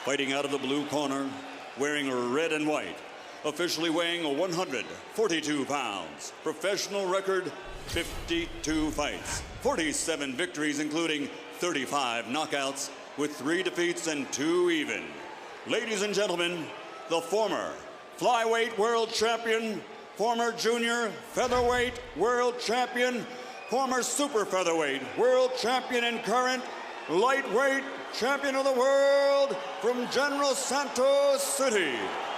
Fighting out of the blue corner, wearing red and white, officially weighing 142 pounds. Professional record, 52 fights, 47 victories, including 35 knockouts, with 3 defeats and 2 even. Ladies and gentlemen, the former flyweight world champion, former junior featherweight world champion, former super featherweight world champion, and current lightweight champion of the world from General Santos City,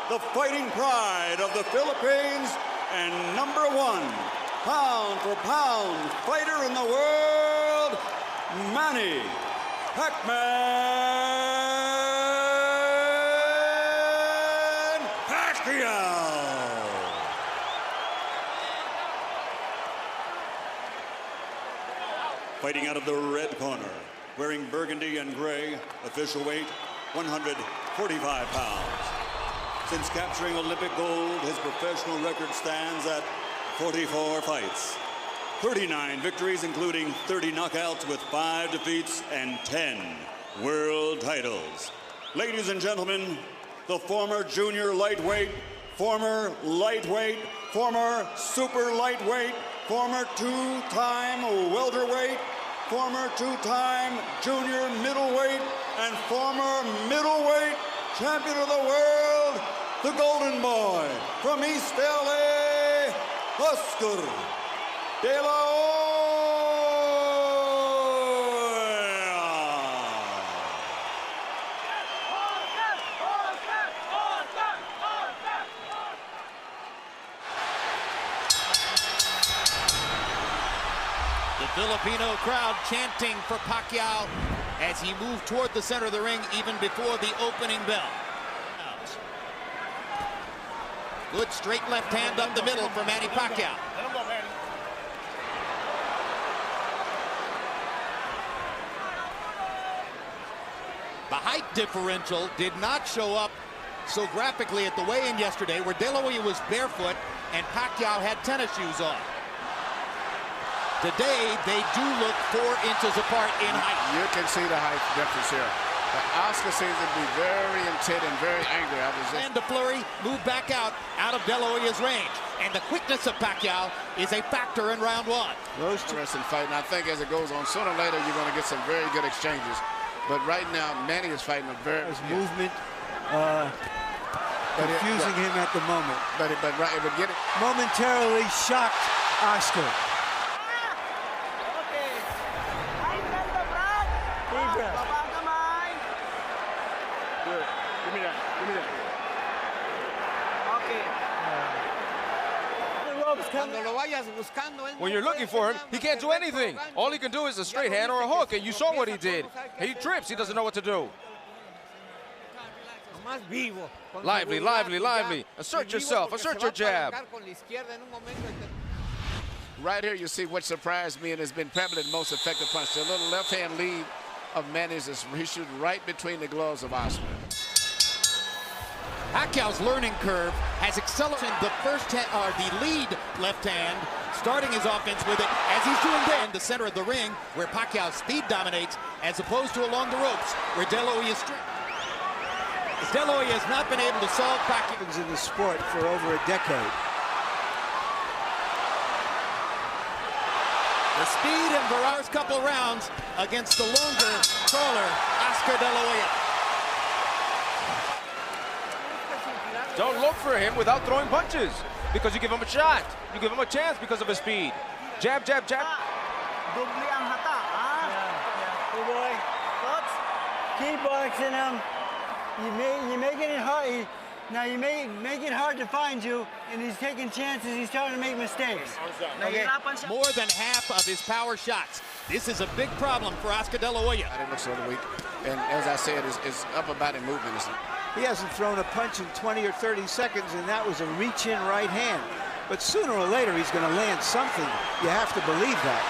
the fighting pride of the Philippines and #1 pound for pound fighter in the world, Manny pacquiao. Fighting out of the red corner, wearing burgundy and gray, official weight 145 pounds. Since capturing Olympic gold, his professional record stands at 44 fights, 39 victories, including 30 knockouts, with 5 defeats and 10 world titles. Ladies and gentlemen, the former junior lightweight, former lightweight, former super lightweight, former 2-time welterweight, former 2-time junior middleweight, and former middleweight champion of the world, the Golden Boy from East LA, Oscar dela. The Filipino crowd chanting for Pacquiao as he moved toward the center of the ring even before the opening bell. Good straight left hand up the middle for Manny Pacquiao. The height differential did not show up so graphically at the weigh-in yesterday, where De La Hoya was barefoot and Pacquiao had tennis shoes on. Today, they do look 4 inches apart in height. You can see the height difference here. But Oscar seems to be very intent and very angry. And the flurry moved back out of De La Hoya's range. And the quickness of Pacquiao is a factor in round 1. Those two in fighting. I think as it goes on, sooner or later, you're going to get some very good exchanges. But right now, Manny is fighting a very... movement confusing him at the moment. But get it. Momentarily shocked Oscar. When you're looking for him, he can't do anything. All he can do is a straight hand or a hook, and you saw what he did. He trips, he doesn't know what to do. Lively, lively, lively. Assert yourself, assert your jab. Right here, you see what surprised me and has been probably the most effective punch. The little left-hand lead of Manny's is he shoots right between the gloves of Oscar. Pacquiao's learning curve has accelerated the lead left hand, starting his offense with it as he's doing there in the center of the ring, where Pacquiao's speed dominates, as opposed to along the ropes, where De La Hoya is strict. De La Hoya has not been able to solve Pacquiao in the sport for over a decade. The speed in Varar's couple rounds against the longer, taller Oscar De La Hoya. Don't look for him without throwing punches, because you give him a shot. You give him a chance because of his speed. Jab, jab, jab. Dubli ang hata, Good boy. Coach, keep boxing him. You're making it hard. Now you make it hard to find you, and he's taking chances. He's trying to make mistakes. Okay. More than half of his power shots. This is a big problem for Oscar De La Hoya. I didn't look sort of weak, and as I said, it's up about in movement. He hasn't thrown a punch in 20 or 30 seconds, and that was a reach-in right hand. But sooner or later, he's going to land something. You have to believe that.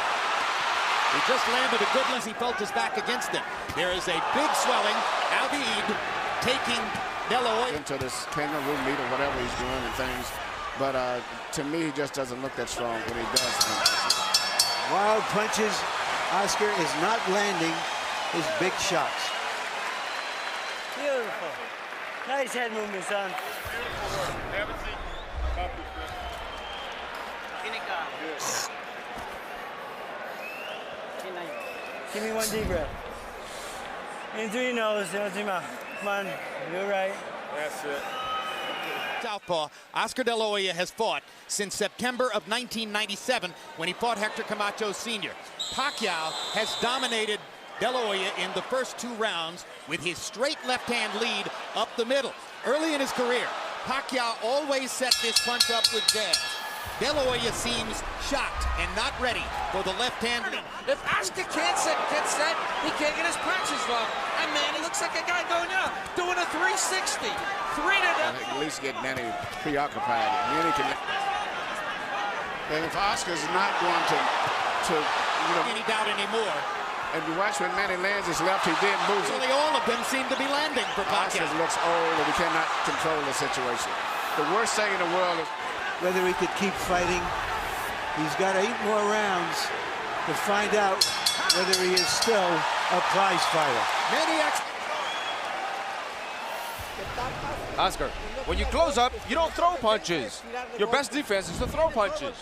He just landed a good one. He felt his back against him. There is a big swelling. Alvide taking De La Hoya into this kangaroo meat or whatever he's doing and things. But to me, he just doesn't look that strong when he does. Wild punches. Oscar is not landing his big shots. Beautiful. Nice head movement, son. Beautiful work. Haven't seen accomplishment. Give me one deep breath. In through your nose, out through your mouth. Come on, you're right. That's it. Southpaw, Oscar De La Hoya has fought since September of 1997 when he fought Hector Camacho Sr. Pacquiao has dominated De La Hoya in the first 2 rounds with his straight left-hand lead up the middle. Early in his career, Pacquiao always set this punch up with jabs. De La Hoya seems shocked and not ready for the left hand. If Oscar can't get set, he can't get his punches wrong. And Manny looks like a guy going out, doing a 360. 3 to At least get Manny preoccupied. Manny can. And if Oscar's not going to Any doubt anymore. and you watch when Manny lands his left, he then moves it. Really, all of them seem to be landing for Oscar Pacquiao. looks old and he cannot control the situation. The worst thing in the world is Whether he could keep fighting, he's got 8 more rounds to find out whether he is still a prize fighter. Oscar, when you close up, you don't throw punches. Your best defense is to throw punches.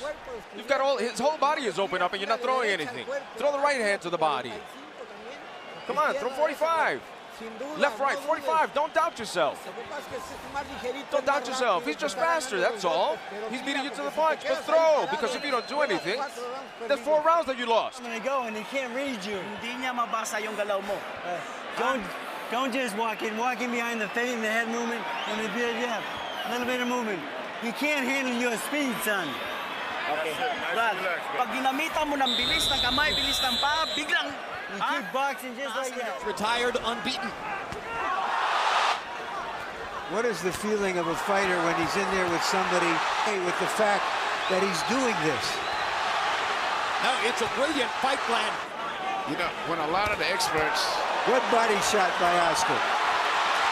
You've got his whole body is open up and you're not throwing anything. Throw the right hand to the body. Come on, throw 45. Left, right, 45. Don't doubt yourself. Don't doubt yourself. He's just faster, that's all. He's beating you to the punch. But throw, because if you don't do anything, there's 4 rounds that you lost. I'm gonna go and he can't read you. Hindi niya mabasa yung galaw mo. Don't just walk in behind the face and the head movement and a little bit of movement. He can't handle your speed, son. Okay. Brad, pag ginamitan mo ng bilis ng kamay, bilis ng paa, biglang You keep boxing just like that. Retired unbeaten. What is the feeling of a fighter when he's in there with somebody with the fact that he's doing this? No, it's a brilliant fight plan. you know, when a lot of the experts. Good body shot by Oscar.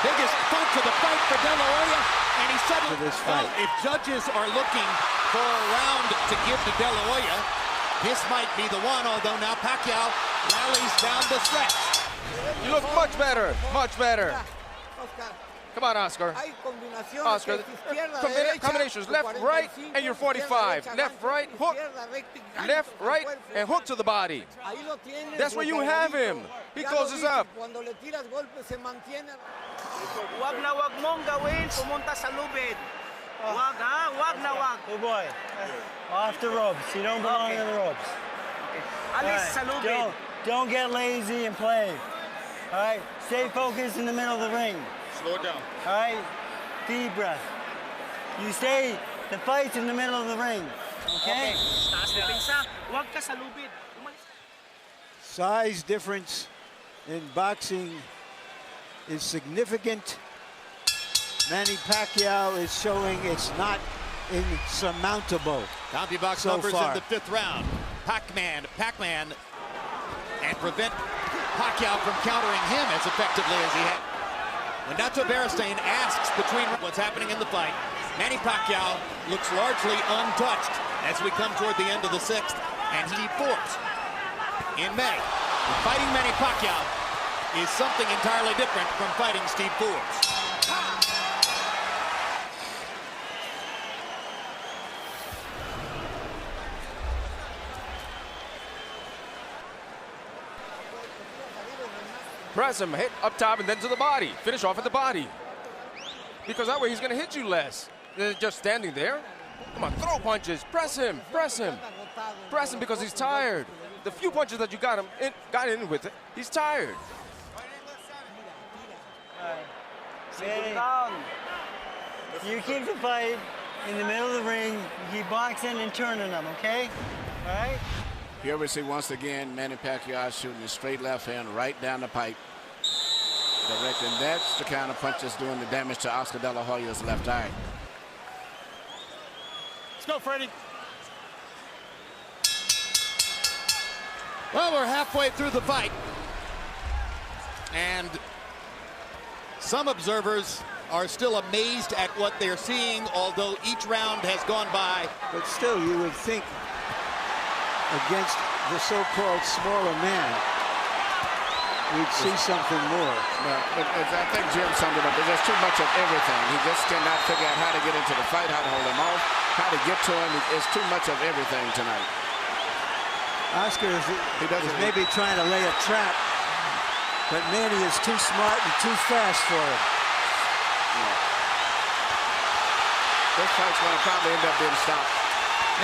Biggest punch of the fight for De La Hoya, and he suddenly. For this fight. Well, if judges are looking for a round to give to De La Hoya, this might be the one, although now Pacquiao rallies down the stretch. You look much better, much better. Come on, Oscar. Oscar, combinations, left, right, and you're 45. Left, right, hook. Left, right, and hook to the body. That's where you have him. He closes up. Wag na wag mong gawin, pumunta sa lubid. Wag ha, wag na wag. Good boy. Off the ropes. You don't belong on the ropes. Alis sa lubid. Don't get lazy and play. All right. Stay focused in the middle of the ring. Slow it down. All right. Deep breath. You stay. The fight's in the middle of the ring. Okay. Taas na pinsa. Wag ka sa lubid. Size difference in boxing is significant. Manny Pacquiao is showing it's not insurmountable. CompuBox so numbers far. in the 5th round. Pac-Man, and prevent Pacquiao from countering him as effectively as he had. When Nacho Beristain asks between what's happening in the fight, Manny Pacquiao looks largely untouched as we come toward the end of the 6th, and Steve Forbes in May. Fighting Manny Pacquiao is something entirely different from fighting Steve Forbes. Press him, hit up top and then to the body. Finish off at the body. Because that way he's going to hit you less than just standing there. Come on, throw punches. Press him, press him. Press him because he's tired. The few punches that you got in with it, he's tired. Manny, you keep the fight in the middle of the ring. You keep boxing and turning them, okay? All right? Here we see once again Manny Pacquiao shooting a straight left hand right down the pipe. Direct, and that's the kind of punch that's doing the damage to Oscar De La Hoya's left eye. Let's go, Freddie. Well, we're halfway through the fight. And some observers are still amazed at what they're seeing, although each round has gone by. But still, you would think against the so-called smaller man we'd see something more. But I think Jim summed it up. There's too much of everything. He just cannot figure out how to get into the fight, how to hold him off, how to get to him. It's too much of everything tonight. Oscar is maybe trying to lay a trap, but Manny is too smart and too fast for him. Yeah. This fight's going to probably end up being stopped.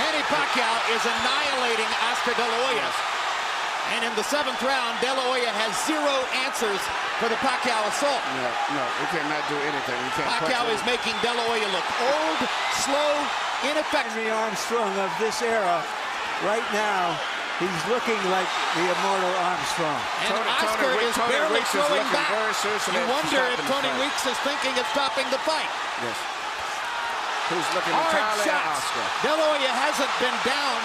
Manny Pacquiao is annihilating Oscar De La Hoya. And in the 7th round, De La Hoya has 0 answers for the Pacquiao assault. No, he cannot do anything. He can't. Pacquiao is making De La Hoya look old, slow, ineffective. Henry Armstrong of this era, right now, he's looking like the immortal Armstrong. And Oscar is barely throwing back. You wonder if Tony Weeks is thinking of stopping the fight. Yes. Who's looking Hard entirely at shots. Oscar. De La Hoya hasn't been down,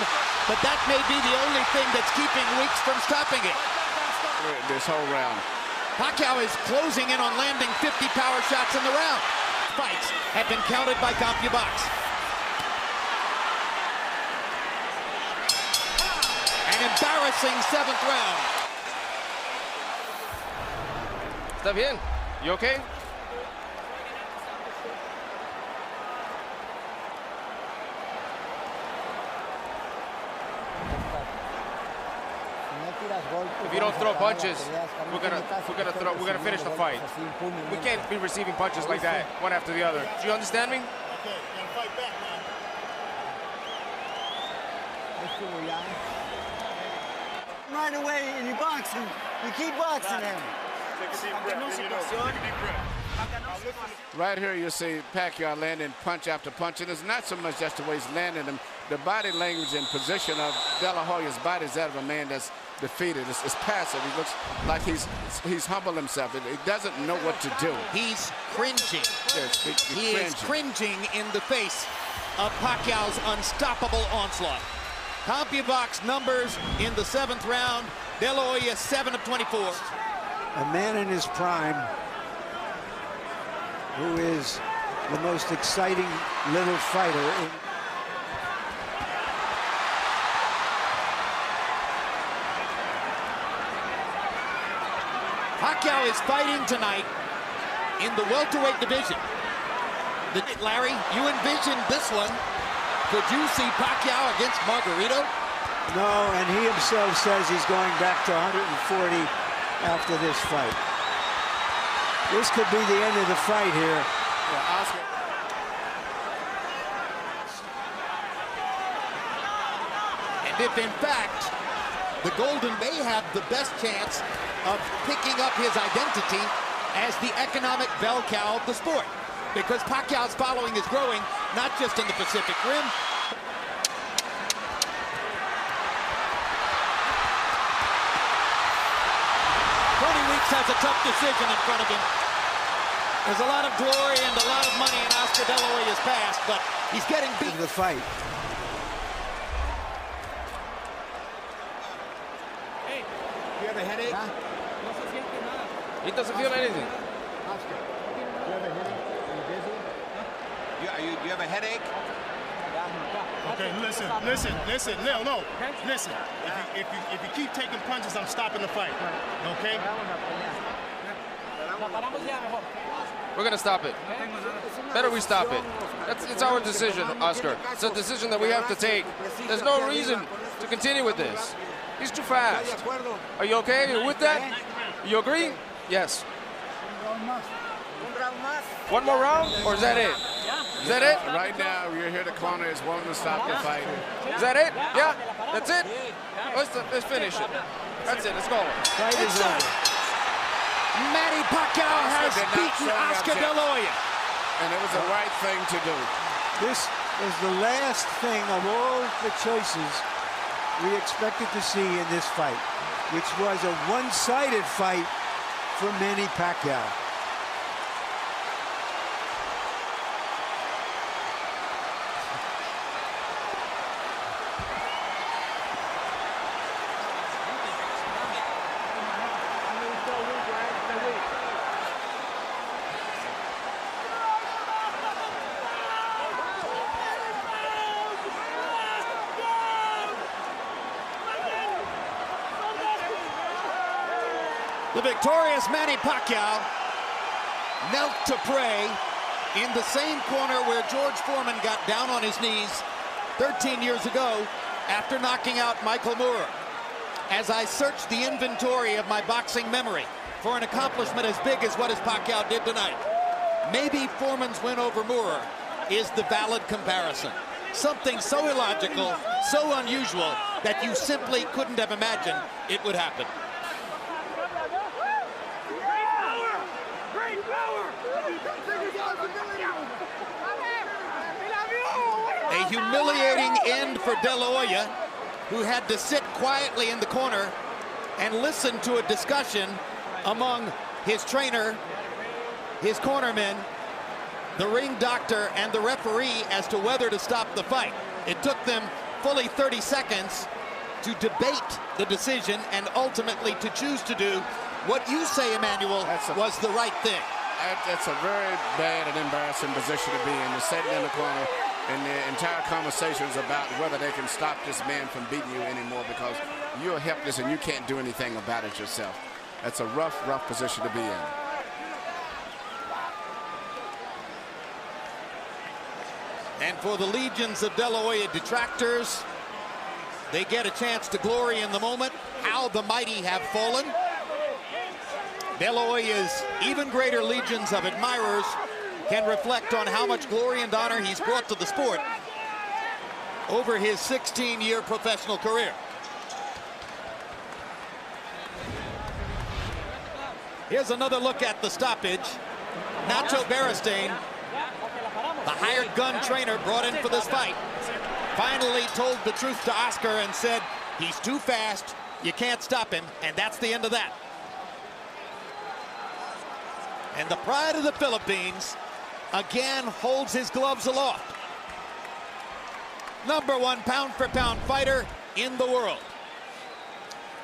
but that may be the only thing that's keeping Weeks from stopping it. This whole round. Pacquiao is closing in on landing 50 power shots in the round. Fights have been counted by CompuBox. An embarrassing 7th round. ¿Está bien? You okay? If you don't throw punches, we're gonna finish the fight. We can't be receiving punches like that, one after the other. Do you understand me? Okay, gotta fight back, man. Right away, and you box him. You keep boxing him. Take a deep breath. Take a deep breath. Right here you see Pacquiao landing punch after punch, and it's not so much just the way he's landing them. The body language and position of De La Hoya's body is that of a man that's defeated. It's passive. He looks like he's humbled himself. He doesn't know what to do. He's cringing. Yes, He is cringing in the face of Pacquiao's unstoppable onslaught. CompuBox numbers in the 7th round. De La Hoya 7 of 24. A man in his prime who is the most exciting little fighter. Pacquiao is fighting tonight in the welterweight division. Larry, you envisioned this one. Could you see Pacquiao against Margarito? No, and he himself says he's going back to 140 after this fight. This could be the end of the fight here. Yeah, Oscar. And if in fact the Golden may have the best chance of picking up his identity as the economic bell cow of the sport, because Pacquiao's following is growing, not just in the Pacific Rim. Tony Weeks has a tough decision in front of him. There's a lot of glory and a lot of money in Oscar De La Hoya's past, but he's getting beat. The fight. Hey, you have a headache? He doesn't feel anything. Oscar, you have a headache? Are you busy? You have a headache? Okay, listen, no. Listen, if you keep taking punches, I'm stopping the fight. Okay? We're gonna stop it. Better we stop it. It's our decision, Oscar. It's a decision that we have to take. There's no reason to continue with this. He's too fast. Are you okay? Are you with that? You agree? Yes. One more round, or is that it? Is that it? Right now, you're here. The corner is wanting to stop the fight. Is that it? Yeah? That's it? Let's finish it. That's it. Let's go. Fight is over. Manny Pacquiao has beaten Oscar De La Hoya. And it was the right thing to do. This was the last thing of all the choices we expected to see in this fight, which was a one-sided fight for Manny Pacquiao. The victorious Manny Pacquiao knelt to pray in the same corner where George Foreman got down on his knees 13 years ago after knocking out Michael Moorer. As I searched the inventory of my boxing memory for an accomplishment as big as what Pacquiao did tonight, maybe Foreman's win over Moorer is the valid comparison. Something so illogical, so unusual, that you simply couldn't have imagined it would happen. A humiliating end for De La Hoya, who had to sit quietly in the corner and listen to a discussion among his trainer, his cornermen, the ring doctor, and the referee as to whether to stop the fight. It took them fully 30 seconds to debate the decision and ultimately to choose to do what you say, Emmanuel, was the right thing. That's a very bad and embarrassing position to be in. They're sitting in the corner, and the entire conversation is about whether they can stop this man from beating you anymore because you're helpless and you can't do anything about it yourself. That's a rough, rough position to be in. And for the legions of De La Hoya detractors, they get a chance to glory in the moment. How the mighty have fallen. De La Hoya's even greater legions of admirers can reflect on how much glory and honor he's brought to the sport over his 16-year professional career. Here's another look at the stoppage. Nacho Beristain, the hired gun trainer brought in for this fight, finally told the truth to Oscar and said, he's too fast, you can't stop him, and that's the end of that. And the pride of the Philippines again holds his gloves aloft. #1 pound-for-pound fighter in the world.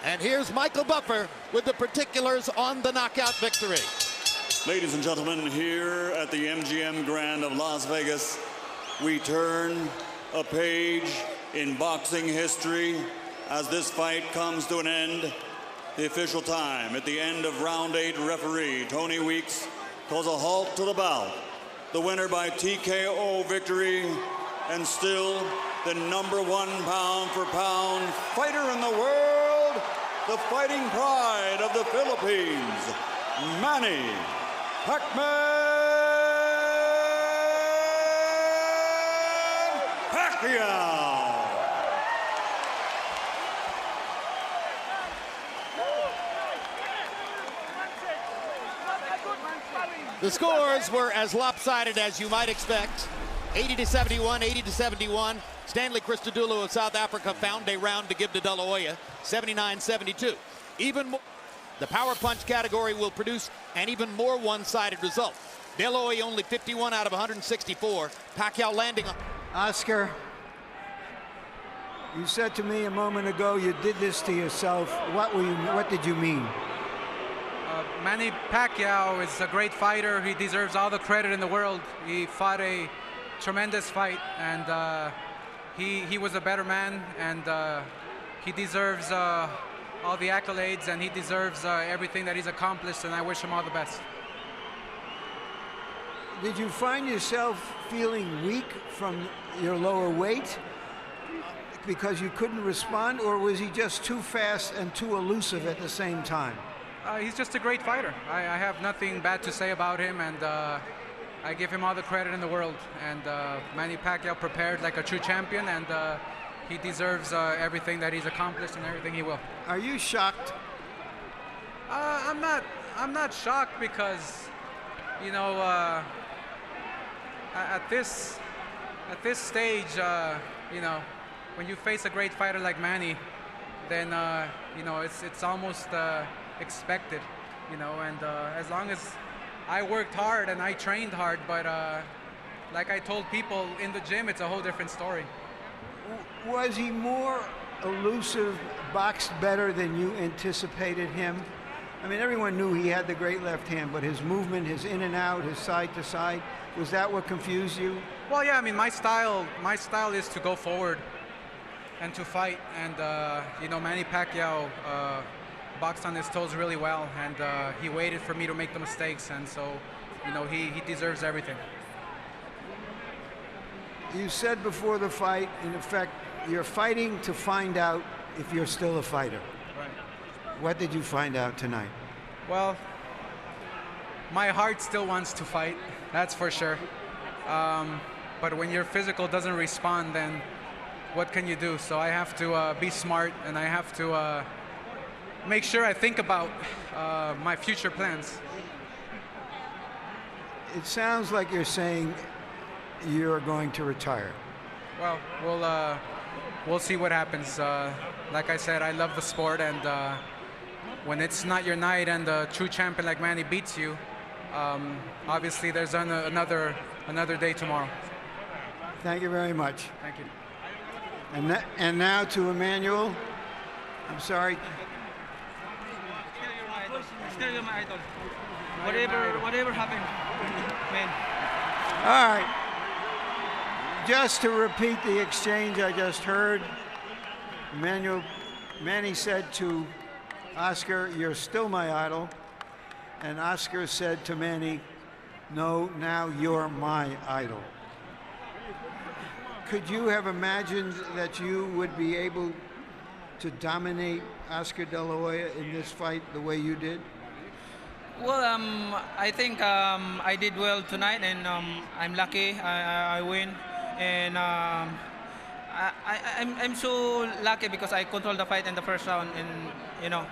And here's Michael Buffer with the particulars on the knockout victory. Ladies and gentlemen, here at the MGM Grand of Las Vegas, we turn a page in boxing history as this fight comes to an end. The official time at the end of round 8, referee Tony Weeks calls a halt to the bout. The winner by TKO victory, and still the #1 pound-for-pound fighter in the world, the fighting pride of the Philippines, Manny Pacquiao. The scores were as lopsided as you might expect. 80-71, 80-71. Stanley Christodoulou of South Africa found a round to give to De La Hoya, 79-72. Even more, the power punch category will produce an even more one-sided result. De La Hoya only 51 out of 164. Pacquiao landing on... Oscar, you said to me a moment ago you did this to yourself. What did you mean? Manny Pacquiao is a great fighter. He deserves all the credit in the world. He fought a tremendous fight, and he was a better man, and he deserves all the accolades, and he deserves everything that he's accomplished, and I wish him all the best. Did you find yourself feeling weak from your lower weight because you couldn't respond, or was he just too fast and too elusive at the same time? He's just a great fighter. I have nothing bad to say about him, and I give him all the credit in the world. And Manny Pacquiao prepared like a true champion, and he deserves everything that he's accomplished and everything he will. Are you shocked? I'm not shocked because, you know, at this stage, you know, when you face a great fighter like Manny, then you know, it's almost expected, you know, and as long as I worked hard and I trained hard, but like I told people in the gym, it's a whole different story. Was he more elusive, boxed better than you anticipated him? I mean, everyone knew he had the great left hand, but his movement, his in and out, his side to side, was that what confused you? Well, yeah, I mean, my style is to go forward and to fight, and you know, Manny Pacquiao boxed on his toes really well, and he waited for me to make the mistakes, and so, you know, he deserves everything. You said before the fight, in effect, you're fighting to find out if you're still a fighter. Right. What did you find out tonight? Well, my heart still wants to fight, that's for sure. But when your physical doesn't respond, then what can you do? So I have to be smart, and I have to make sure I think about my future plans. It sounds like you're saying you're going to retire. Well, we'll see what happens. Like I said, I love the sport, and when it's not your night and a true champion like Manny beats you, obviously there's another day tomorrow. Thank you very much. Thank you. And now to Emmanuel. I'm sorry. Still you're my idol. Whatever happened, man. All right. Just to repeat the exchange I just heard, Manny said to Oscar, "You're still my idol." And Oscar said to Manny, "No, now you're my idol." Could you have imagined that you would be able to dominate Oscar De La Hoya in this fight the way you did? Well, I think I did well tonight, and I'm lucky I win. And I'm so lucky because I controlled the fight in the first round, and you know.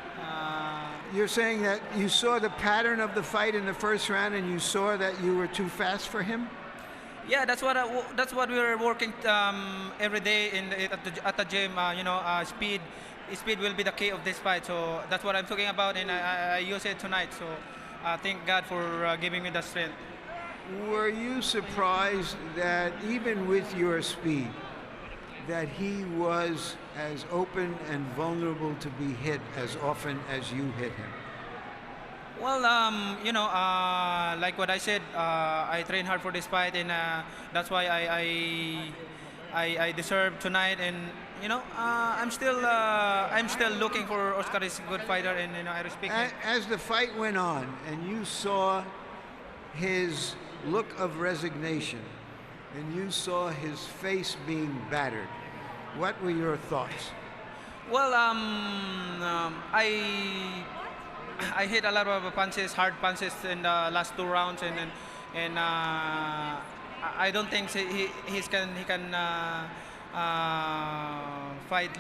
You're saying that you saw the pattern of the fight in the first round, and you saw that you were too fast for him? Yeah, that's what we were working every day at the gym. You know, speed will be the key of this fight. So that's what I'm talking about, and I use it tonight. So thank God for giving me the strength. Were you surprised that even with your speed, that he was as open and vulnerable to be hit as often as you hit him? Well, you know, like what I said, I trained hard for this fight, and that's why I deserve tonight. And you know, I'm still looking for Oscar is a good fighter, and you know, I respect him. As the fight went on, and you saw his look of resignation, and you saw his face being battered, what were your thoughts? Well, I hit a lot of punches, hard punches in the last 2 rounds, and I don't think he can fight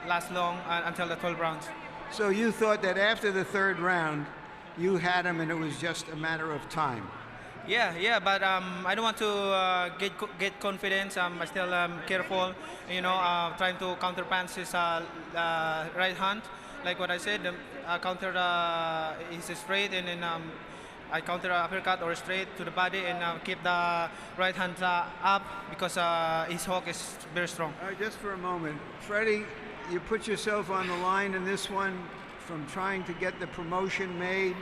last long until the 12 rounds. So you thought that after the 3rd round, you had him, and it was just a matter of time. Yeah, but I don't want to get confidence. I'm still careful, you know, trying to counter punch his right hand. Like what I said, I counter his straight, and then I counter uppercut or straight to the body, and keep the right hand up because his hook is very strong. All right, just for a moment. Freddie, you put yourself on the line in this one from trying to get the promotion made,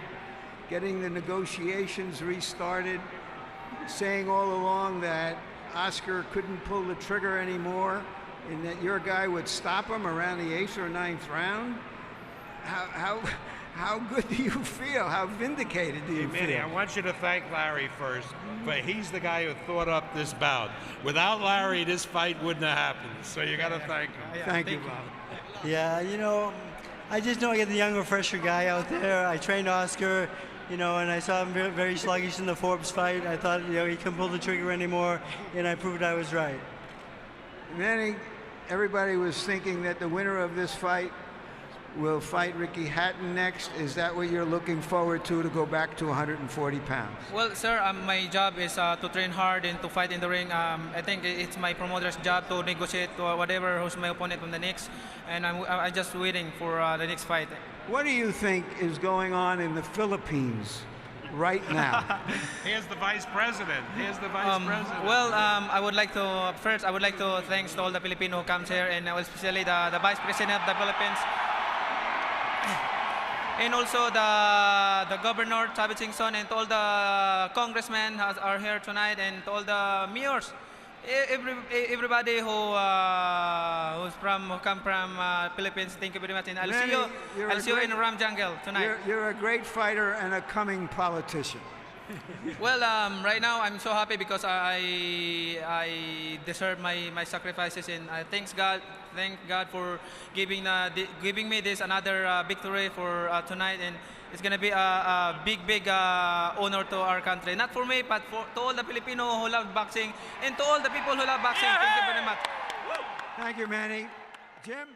getting the negotiations restarted, saying all along that Oscar couldn't pull the trigger anymore and that your guy would stop him around the 8th or 9th round. How good do you feel? How vindicated do you feel? Manny, I want you to thank Larry first, but he's the guy who thought up this bout. Without Larry, this fight wouldn't have happened, so you got to thank him. Thank you, Bob. Yeah, you know, I just know I get the younger, fresher guy out there. I trained Oscar, you know, and I saw him very sluggish in the Forbes fight. I thought, you know, he couldn't pull the trigger anymore, and I proved I was right. Manny, everybody was thinking that the winner of this fight will fight Ricky Hatton next. Is that what you're looking forward to go back to 140 pounds? Well, sir, my job is to train hard and to fight in the ring. I think it's my promoter's job to negotiate whatever who's my opponent on the next, and I'm just waiting for the next fight. What do you think is going on in the Philippines right now? Here's the vice president. Well, I would like to thank all the Filipino who comes here, and especially the vice president of the Philippines. And also the governor, Tabi Singson, and all the congressmen are here tonight, and all the mayors everybody who come from Philippines, thank you very much. And I'll see you in Ram Jungle tonight. You're a great fighter and a coming politician. Well, right now I'm so happy because I deserve my sacrifices, and I thank God for giving me this another victory for tonight, and it's gonna be a big honor to our country, not for me, but to all the Filipino who love boxing and to all the people who love boxing. Thank you very much. Thank you, Manny. Jim.